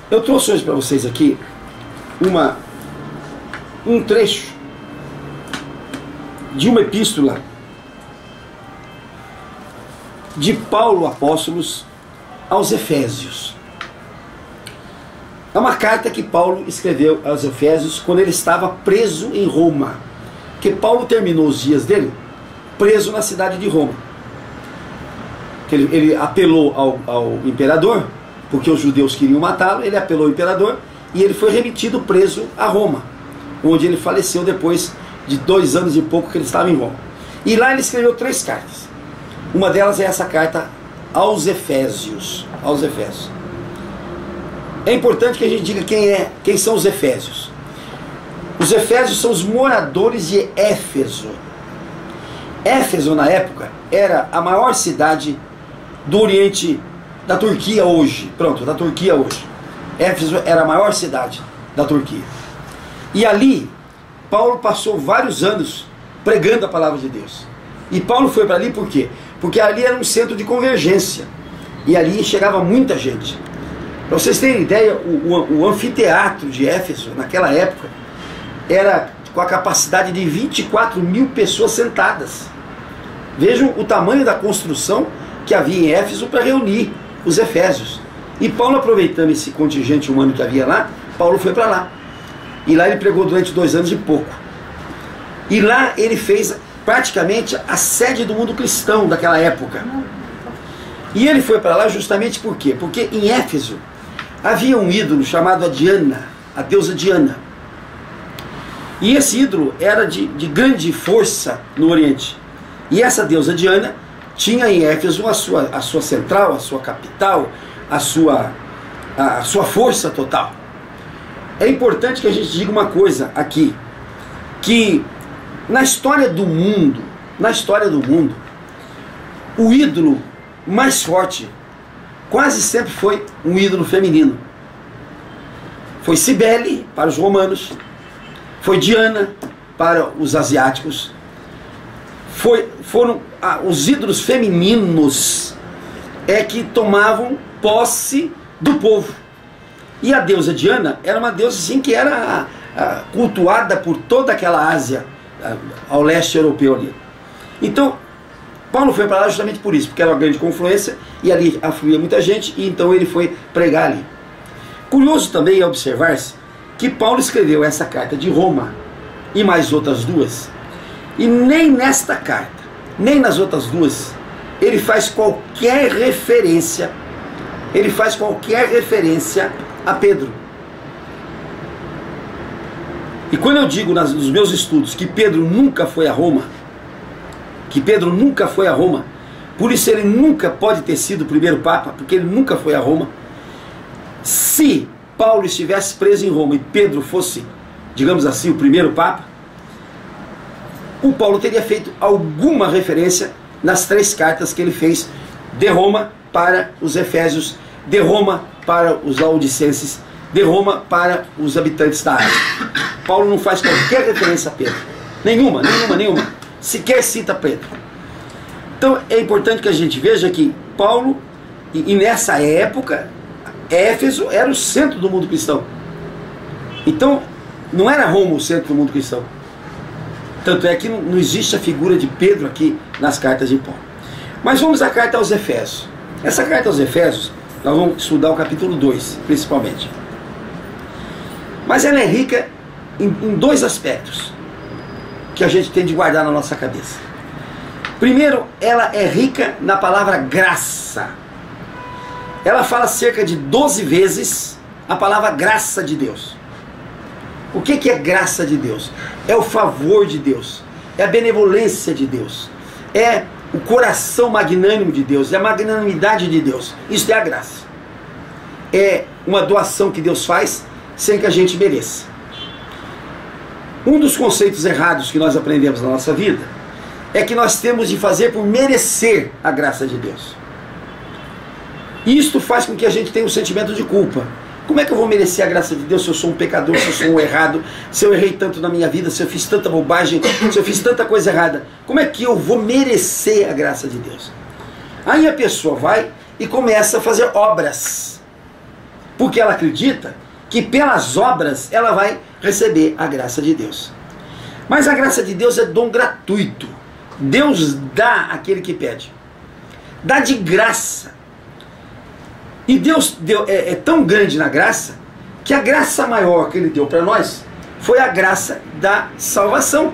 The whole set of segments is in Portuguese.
Eu trouxe hoje para vocês aqui um trecho de uma epístola de Paulo Apóstolos aos Efésios. É uma carta que Paulo escreveu aos Efésios quando ele estava preso em Roma. Porque Paulo terminou os dias dele preso na cidade de Roma. Ele apelou ao imperador, porque os judeus queriam matá-lo, ele apelou ao imperador e ele foi remetido preso a Roma, onde ele faleceu depois de 2 anos e pouco que ele estava em Roma. E lá ele escreveu 3 cartas. Uma delas é essa carta aos Efésios. Aos Efésios. É importante que a gente diga quem são os Efésios. Os Efésios são os moradores de Éfeso. Éfeso, na época, era a maior cidade do Oriente, da Turquia hoje. Pronto, da Turquia hoje. Éfeso era a maior cidade da Turquia. E ali, Paulo passou vários anos pregando a palavra de Deus. E Paulo foi para ali por quê? Porque ali era um centro de convergência. E ali chegava muita gente. Para vocês terem ideia, o anfiteatro de Éfeso, naquela época, era com a capacidade de 24 mil pessoas sentadas. Vejam o tamanho da construção que havia em Éfeso para reunir os efésios. E Paulo, aproveitando esse contingente humano que havia lá, Paulo foi para lá. E lá ele pregou durante 2 anos e pouco. E lá ele fez praticamente a sede do mundo cristão daquela época. E ele foi para lá justamente por quê? Porque em Éfeso havia um ídolo chamado Diana, a deusa Diana. E esse ídolo era de grande força no Oriente. E essa deusa Diana tinha em Éfeso a sua central, a sua capital, a sua força total. É importante que a gente diga uma coisa aqui, que na história do mundo, o ídolo mais forte quase sempre foi um ídolo feminino. Foi Cibele para os romanos, foi Diana para os asiáticos, foram os ídolos femininos que tomavam posse do povo. E a deusa Diana era uma deusa assim, que era cultuada por toda aquela Ásia, ao leste europeu ali. Então, Paulo foi para lá justamente por isso, porque era uma grande confluência e ali afluía muita gente, e então ele foi pregar ali. Curioso também é observar-se que Paulo escreveu essa carta de Roma e mais outras 2, e nem nesta carta, nem nas outras 2, ele faz qualquer referência a Pedro. E quando eu digo nos meus estudos que Pedro nunca foi a Roma, por isso ele nunca pode ter sido o primeiro Papa, porque ele nunca foi a Roma. Se Paulo estivesse preso em Roma e Pedro fosse, digamos assim, o primeiro Papa, o Paulo teria feito alguma referência nas 3 cartas que ele fez de Roma para os Efésios, de Roma para os Laodicenses, de Roma para os habitantes da Ásia. Paulo não faz qualquer referência a Pedro. Nenhuma. Sequer cita Pedro. Então é importante que a gente veja que Paulo, e nessa época, Éfeso era o centro do mundo cristão. Então não era Roma o centro do mundo cristão. Tanto é que não existe a figura de Pedro aqui nas cartas de Paulo. Mas vamos à carta aos Efésios. Essa carta aos Efésios, nós vamos estudar o capítulo 2, principalmente. Mas ela é rica em 2 aspectos que a gente tem de guardar na nossa cabeça. Primeiro, ela é rica na palavra graça. Ela fala cerca de 12 vezes a palavra graça de Deus. O que é graça de Deus? É o favor de Deus, é a benevolência de Deus, é o coração magnânimo de Deus, é a magnanimidade de Deus. Isso é a graça. É uma doação que Deus faz sem que a gente mereça. Um dos conceitos errados que nós aprendemos na nossa vida é que nós temos de fazer por merecer a graça de Deus. Isto faz com que a gente tenha um sentimento de culpa. Como é que eu vou merecer a graça de Deus se eu sou um pecador, se eu sou um errado, se eu errei tanto na minha vida, se eu fiz tanta bobagem, se eu fiz tanta coisa errada? Como é que eu vou merecer a graça de Deus? Aí a pessoa vai e começa a fazer obras. porque ela acredita que pelas obras ela vai receber a graça de Deus. Mas a graça de Deus é dom gratuito. Deus dá àquele que pede. Dá de graça. E Deus é tão grande na graça, que a graça maior que Ele deu para nós foi a graça da salvação.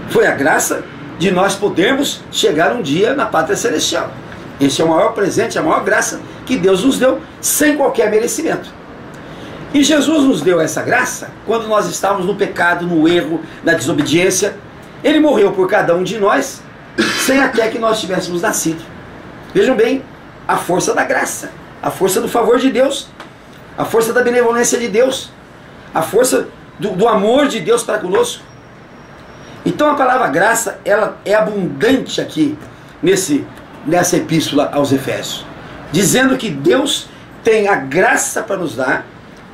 Foi a graça de nós podermos chegar um dia na pátria celestial. Esse é o maior presente, a maior graça que Deus nos deu, sem qualquer merecimento. E Jesus nos deu essa graça quando nós estávamos no pecado, no erro, na desobediência. Ele morreu por cada um de nós, sem até que nós tivéssemos nascido. Vejam bem, a força da graça, a força do favor de Deus, a força da benevolência de Deus, a força do amor de Deus para conosco. Então a palavra graça, ela é abundante aqui nessa epístola aos Efésios, dizendo que Deus tem a graça para nos dar,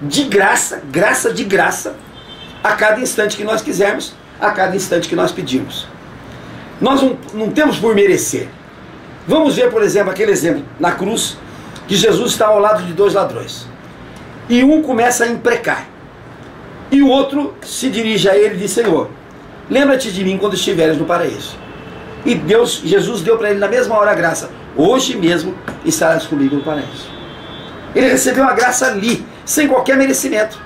de graça, graça de graça, a cada instante que nós quisermos, a cada instante que nós pedimos. Nós não temos por merecer. Vamos ver, por exemplo, aquele exemplo na cruz, que Jesus está ao lado de dois ladrões. E um começa a imprecar. E o outro se dirige a ele e diz: Senhor, lembra-te de mim quando estiveres no paraíso. E Jesus deu para ele na mesma hora a graça: hoje mesmo estarás comigo no paraíso. Ele recebeu a graça ali, sem qualquer merecimento.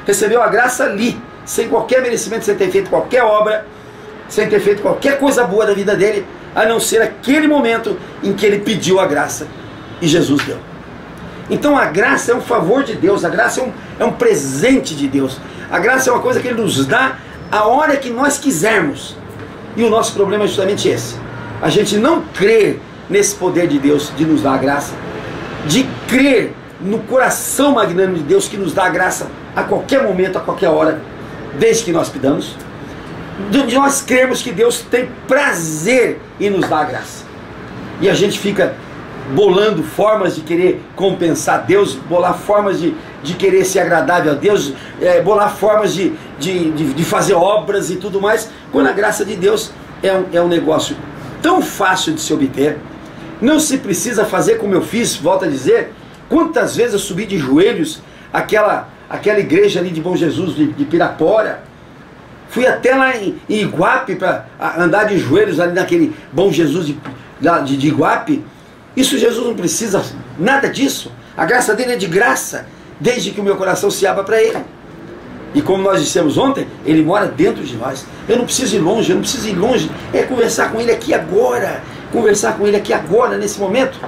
Recebeu a graça ali, sem qualquer merecimento, sem ter feito qualquer obra, sem ter feito qualquer coisa boa da vida dele, a não ser aquele momento em que ele pediu a graça e Jesus deu. Então a graça é um favor de Deus, a graça é um presente de Deus. A graça é uma coisa que Ele nos dá a hora que nós quisermos. E o nosso problema é justamente esse: a gente não crer nesse poder de Deus de nos dar a graça, de crer no coração magnânimo de Deus que nos dá a graça a qualquer momento, a qualquer hora, desde que nós pedamos, de nós crermos que Deus tem prazer em nos dar a graça. E a gente fica bolando formas de querer compensar Deus, bolar formas de querer ser agradável a Deus, bolar formas de fazer obras e tudo mais, quando a graça de Deus é um negócio tão fácil de se obter. Não se precisa fazer como eu fiz, volto a dizer. Quantas vezes eu subi de joelhos aquela igreja ali de Bom Jesus de Pirapora, fui até lá em Iguape para andar de joelhos ali naquele Bom Jesus de Iguape. Isso Jesus não precisa nada disso. A graça dele é de graça, desde que o meu coração se abra para ele. E como nós dissemos ontem, ele mora dentro de nós. Eu não preciso ir longe, eu não preciso ir longe. É conversar com ele aqui agora. Conversar com ele aqui agora, nesse momento,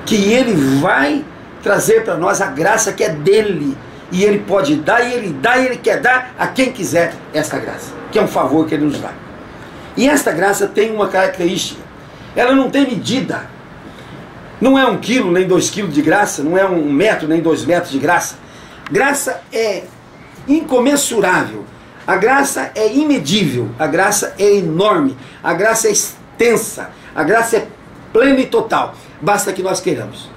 que ele vai trazer para nós a graça que é dele. E ele pode dar, e ele quer dar a quem quiser esta graça, que é um favor que ele nos dá. E esta graça tem uma característica: ela não tem medida. Não é 1 quilo nem 2 quilos de graça, não é 1 metro nem 2 metros de graça. Graça é incomensurável, a graça é imedível, a graça é enorme, a graça é extensa, a graça é plena e total. Basta que nós queiramos.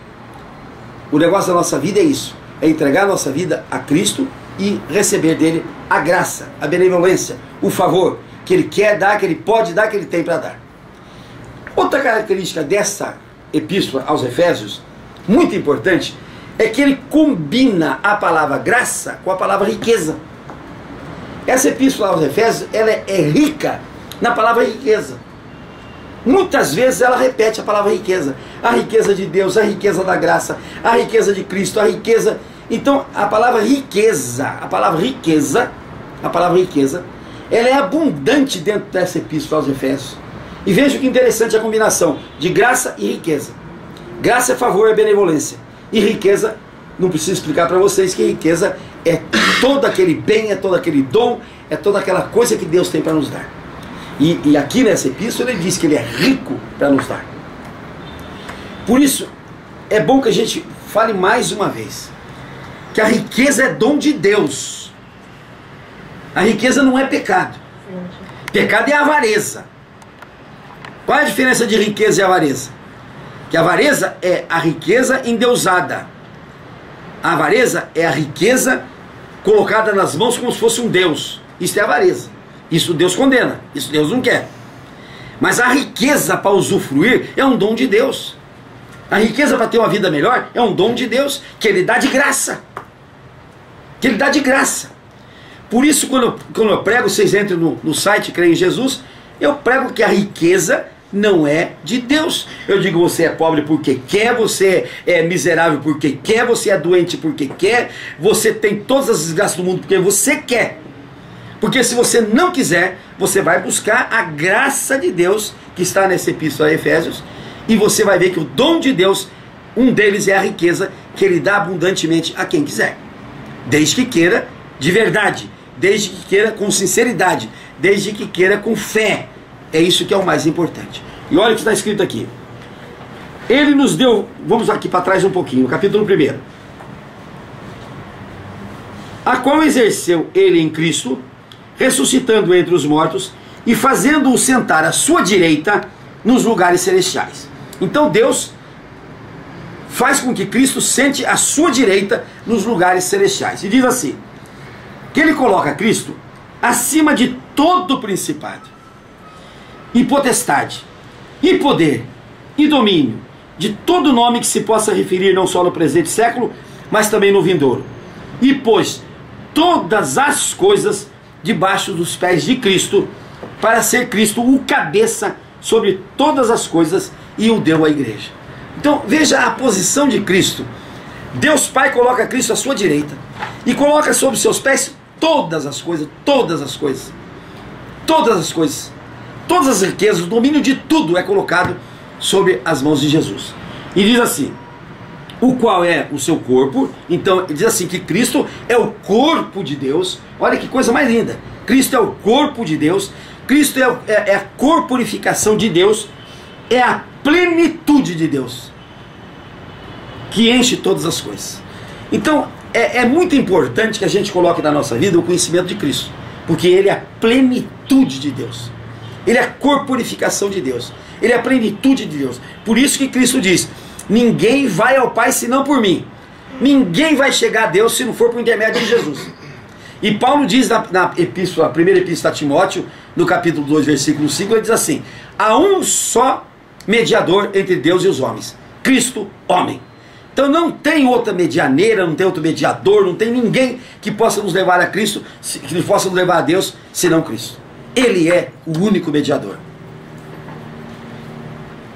O negócio da nossa vida é isso: é entregar a nossa vida a Cristo e receber dele a graça, a benevolência, o favor que ele quer dar, que ele pode dar, que ele tem para dar. Outra característica dessa epístola aos Efésios, muito importante, é que ele combina a palavra graça com a palavra riqueza. Essa epístola aos Efésios, ela é rica na palavra riqueza. Muitas vezes ela repete a palavra riqueza: a riqueza de Deus, a riqueza da graça, a riqueza de Cristo, a riqueza. Então a palavra riqueza, ela é abundante dentro dessa epístola aos Efésios. E veja que interessante a combinação de graça e riqueza. Graça é favor, é benevolência. E riqueza, não preciso explicar para vocês que riqueza é todo aquele bem, é todo aquele dom, é toda aquela coisa que Deus tem para nos dar. E aqui nessa epístola ele diz que ele é rico para nos dar. Por isso, é bom que a gente fale mais uma vez que a riqueza é dom de Deus. A riqueza não é pecado. Pecado é avareza. Qual é a diferença de riqueza e avareza? Que a avareza é a riqueza endeusada. A avareza é a riqueza colocada nas mãos como se fosse um Deus. Isso é avareza. Isso Deus condena. Isso Deus não quer. Mas a riqueza para usufruir é um dom de Deus. A riqueza para ter uma vida melhor é um dom de Deus, que Ele dá de graça. Que Ele dá de graça. Por isso, quando eu prego, vocês entram no site, creem em Jesus, eu prego que a riqueza não é de Deus. Eu digo, você é pobre porque quer, você é miserável porque quer, você é doente porque quer, você tem todas as desgraças do mundo porque você quer. Porque se você não quiser, você vai buscar a graça de Deus, que está nessa epístola a Efésios, e você vai ver que o dom de Deus, um deles é a riqueza, que Ele dá abundantemente a quem quiser. Desde que queira de verdade, desde que queira com sinceridade, desde que queira com fé. É isso que é o mais importante. E olha o que está escrito aqui. Ele nos deu, vamos aqui para trás um pouquinho, no capítulo 1. A qual exerceu Ele em Cristo, ressuscitando entre os mortos e fazendo-o sentar à sua direita nos lugares celestiais. Então Deus faz com que Cristo sente à sua direita nos lugares celestiais. E diz assim, que Ele coloca Cristo acima de todo principado, e potestade, e poder, e domínio, de todo nome que se possa referir não só no presente século, mas também no vindouro. E pôs todas as coisas debaixo dos pés de Cristo, para ser Cristo o cabeça sobre todas as coisas, e o deu à igreja. Então veja a posição de Cristo. Deus Pai coloca Cristo à sua direita, e coloca sobre seus pés todas as coisas, todas as coisas, todas as coisas, todas as riquezas, o domínio de tudo é colocado sobre as mãos de Jesus. E diz assim, o qual é o seu corpo. Então diz assim, que Cristo é o corpo de Deus. Olha que coisa mais linda. Cristo é o corpo de Deus. Cristo é a corporificação de Deus. É a plenitude de Deus, que enche todas as coisas. Então é muito importante que a gente coloque na nossa vida o conhecimento de Cristo, porque Ele é a plenitude de Deus. Ele é a corporificação de Deus. Ele é a plenitude de Deus. Por isso que Cristo diz, ninguém vai ao Pai senão por mim. Ninguém vai chegar a Deus se não for por intermédio de Jesus. E Paulo diz na epístola, a primeira epístola a Timóteo, no capítulo 2, versículo 5, ele diz assim, há um só mediador entre Deus e os homens, Cristo, homem. Então não tem outra medianeira, não tem outro mediador, não tem ninguém que possa nos levar a Cristo, que possa nos levar a Deus, senão Cristo. Ele é o único mediador.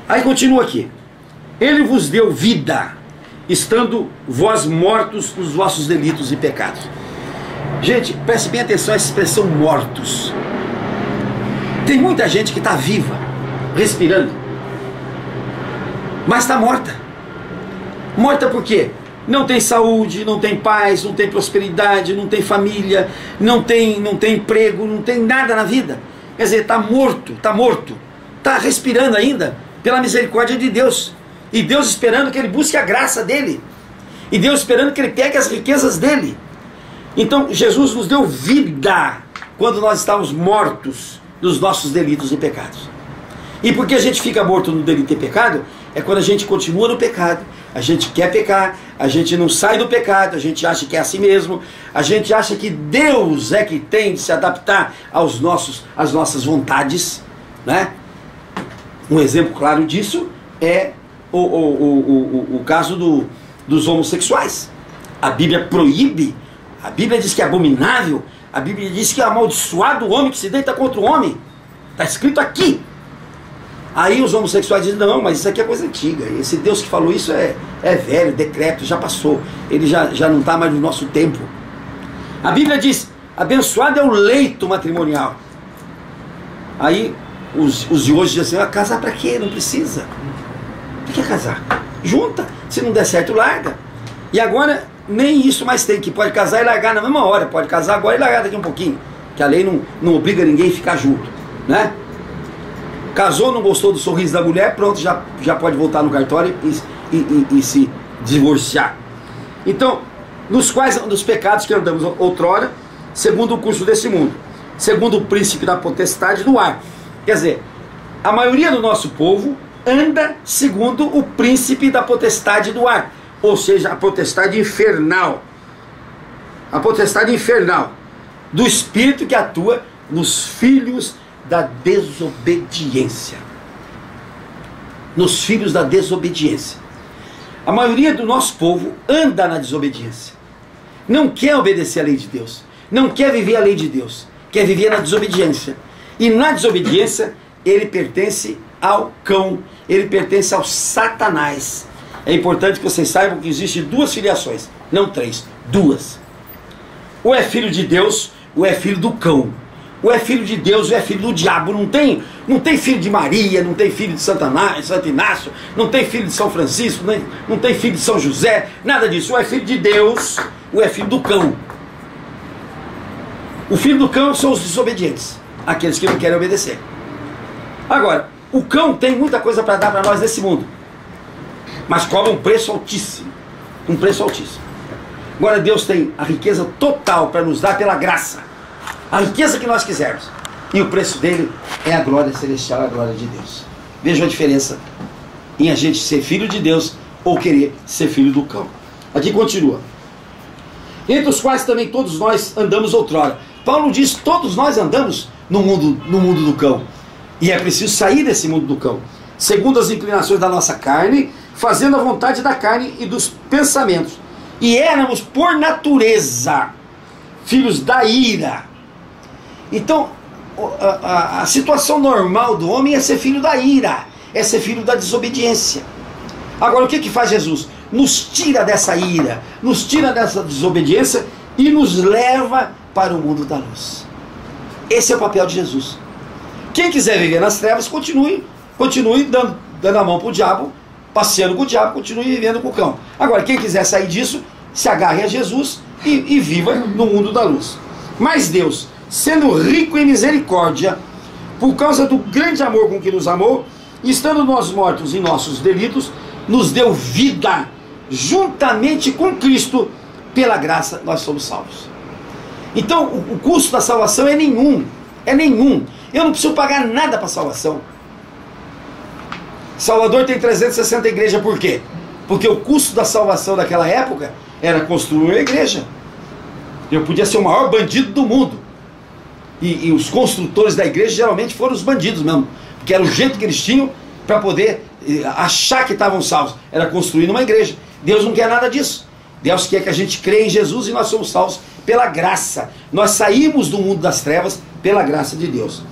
Aí continua aqui. Ele vos deu vida, estando vós mortos nos vossos delitos e pecados. Gente, preste bem atenção a essa expressão mortos. Tem muita gente que está viva, respirando, mas está morta. Morta por quê? Não tem saúde, não tem paz, não tem prosperidade, não tem família, não tem emprego, não tem nada na vida. Quer dizer, está morto, está respirando ainda pela misericórdia de Deus. E Deus esperando que ele busque a graça dele. E Deus esperando que ele pegue as riquezas dele. Então Jesus nos deu vida quando nós estávamos mortos dos nossos delitos e pecados. E por que a gente fica morto no delito e pecado? É quando a gente continua no pecado, a gente quer pecar, a gente não sai do pecado, a gente acha que é assim mesmo, a gente acha que Deus é que tem de se adaptar às nossas vontades, né? Um exemplo claro disso é o caso dos homossexuais. A Bíblia proíbe, a Bíblia diz que é abominável, a Bíblia diz que é amaldiçoado o homem que se deita contra o homem. Está escrito aqui. Aí os homossexuais dizem, não, mas isso aqui é coisa antiga, esse Deus que falou isso é velho, decrépito, já passou, ele já não está mais no nosso tempo. A Bíblia diz, abençoado é o leito matrimonial. Aí os de hoje dizem assim, casar para quê? Não precisa. Por que casar? Junta, se não der certo, larga. E agora nem isso mais tem, que pode casar e largar na mesma hora, pode casar agora e largar daqui um pouquinho, que a lei não obriga ninguém a ficar junto, né? Casou, não gostou do sorriso da mulher, pronto, já pode voltar no cartório e se divorciar. Então, nos pecados que andamos outrora, segundo o curso desse mundo, segundo o príncipe da potestade do ar. Quer dizer, a maioria do nosso povo anda segundo o príncipe da potestade do ar, ou seja, a potestade infernal. A potestade infernal do espírito que atua nos filhos da desobediência. Nos filhos da desobediência. A maioria do nosso povo anda na desobediência. Não quer obedecer a lei de Deus. Não quer viver a lei de Deus. Quer viver na desobediência. E na desobediência, ele pertence ao cão. Ele pertence ao Satanás. É importante que vocês saibam que existem duas filiações. Não três, duas. Ou é filho de Deus, ou é filho do cão. Ou é filho de Deus, ou é filho do diabo. Não tem filho de Maria, não tem filho de Santo Inácio, não tem filho de São Francisco, não tem filho de São José, nada disso. Ou é filho de Deus, ou é filho do cão. O filho do cão são os desobedientes, aqueles que não querem obedecer. Agora, o cão tem muita coisa para dar para nós nesse mundo, mas cobra um preço altíssimo. Um preço altíssimo. Agora Deus tem a riqueza total para nos dar pela graça. A riqueza que nós quisermos. E o preço dele é a glória celestial, a glória de Deus. Vejam a diferença em a gente ser filho de Deus ou querer ser filho do cão. Aqui continua. Entre os quais também todos nós andamos outrora. Paulo diz, todos nós andamos no mundo do cão. E é preciso sair desse mundo do cão. Segundo as inclinações da nossa carne, fazendo a vontade da carne e dos pensamentos. E éramos por natureza filhos da ira. Então, a situação normal do homem é ser filho da ira, é ser filho da desobediência. Agora, o que faz Jesus? Nos tira dessa ira, nos tira dessa desobediência e nos leva para o mundo da luz. Esse é o papel de Jesus. Quem quiser viver nas trevas, continue dando a mão para o diabo, passeando com o diabo, continue vivendo com o cão. Agora, quem quiser sair disso, se agarre a Jesus e viva no mundo da luz. Mas Deus, sendo rico em misericórdia, por causa do grande amor com que nos amou, estando nós mortos em nossos delitos, nos deu vida, juntamente com Cristo, pela graça nós somos salvos. Então o custo da salvação é nenhum, eu não preciso pagar nada para a salvação. Salvador tem 360 igrejas, por quê? Porque o custo da salvação daquela época era construir uma igreja. Eu podia ser o maior bandido do mundo. E os construtores da igreja geralmente foram os bandidos mesmo, porque era o jeito que eles tinham para poder achar que estavam salvos, era construir uma igreja. Deus não quer nada disso. Deus quer que a gente creia em Jesus e nós somos salvos pela graça. Nós saímos do mundo das trevas pela graça de Deus.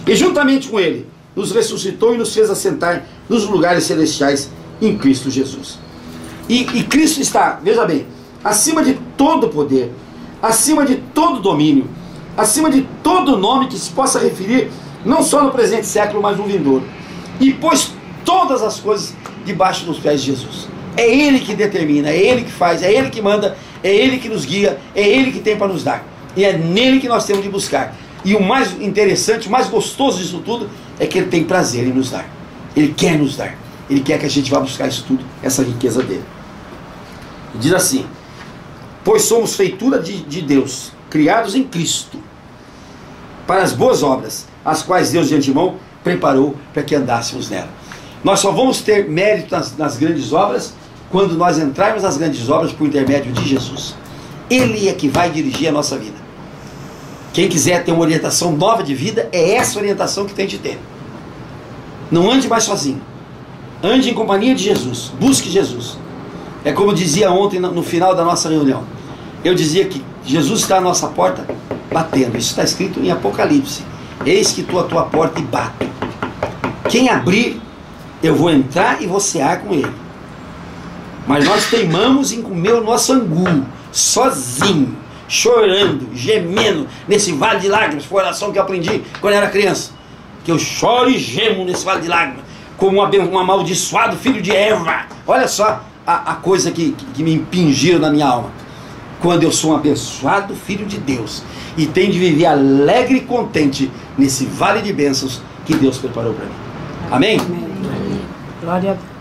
E juntamente com Ele, nos ressuscitou e nos fez assentar nos lugares celestiais em Cristo Jesus. E Cristo está, veja bem, acima de todo poder, acima de todo domínio, acima de todo nome que se possa referir, não só no presente século, mas no vindouro. E pôs todas as coisas debaixo dos pés de Jesus. É Ele que determina, é Ele que faz, é Ele que manda, é Ele que nos guia, é Ele que tem para nos dar. E é nele que nós temos de buscar. E o mais interessante, o mais gostoso disso tudo, é que Ele tem prazer em nos dar. Ele quer nos dar. Ele quer que a gente vá buscar isso tudo, essa riqueza dele. Diz assim: pois somos feitura de Deus, criados em Cristo, para as boas obras, as quais Deus de antemão preparou para que andássemos nela. Nós só vamos ter mérito nas grandes obras quando nós entrarmos nas grandes obras por intermédio de Jesus. Ele é que vai dirigir a nossa vida. Quem quiser ter uma orientação nova de vida, é essa orientação que tem de ter. Não ande mais sozinho. Ande em companhia de Jesus. Busque Jesus. É como eu dizia ontem no final da nossa reunião. Eu dizia que Jesus está à nossa porta batendo. Isso está escrito em Apocalipse. Eis que estou à tua porta e bato. Quem abrir, eu vou entrar e vou cear com ele. Mas nós teimamos em comer o nosso angu, sozinho, chorando, gemendo, nesse vale de lágrimas. Foi a oração que eu aprendi quando eu era criança. Que eu choro e gemo nesse vale de lágrimas, como um amaldiçoado filho de Eva. Olha só a coisa que me impingiram na minha alma. Quando eu sou um abençoado filho de Deus e tenho de viver alegre e contente nesse vale de bênçãos que Deus preparou para mim. Amém? Amém. Glória a Deus.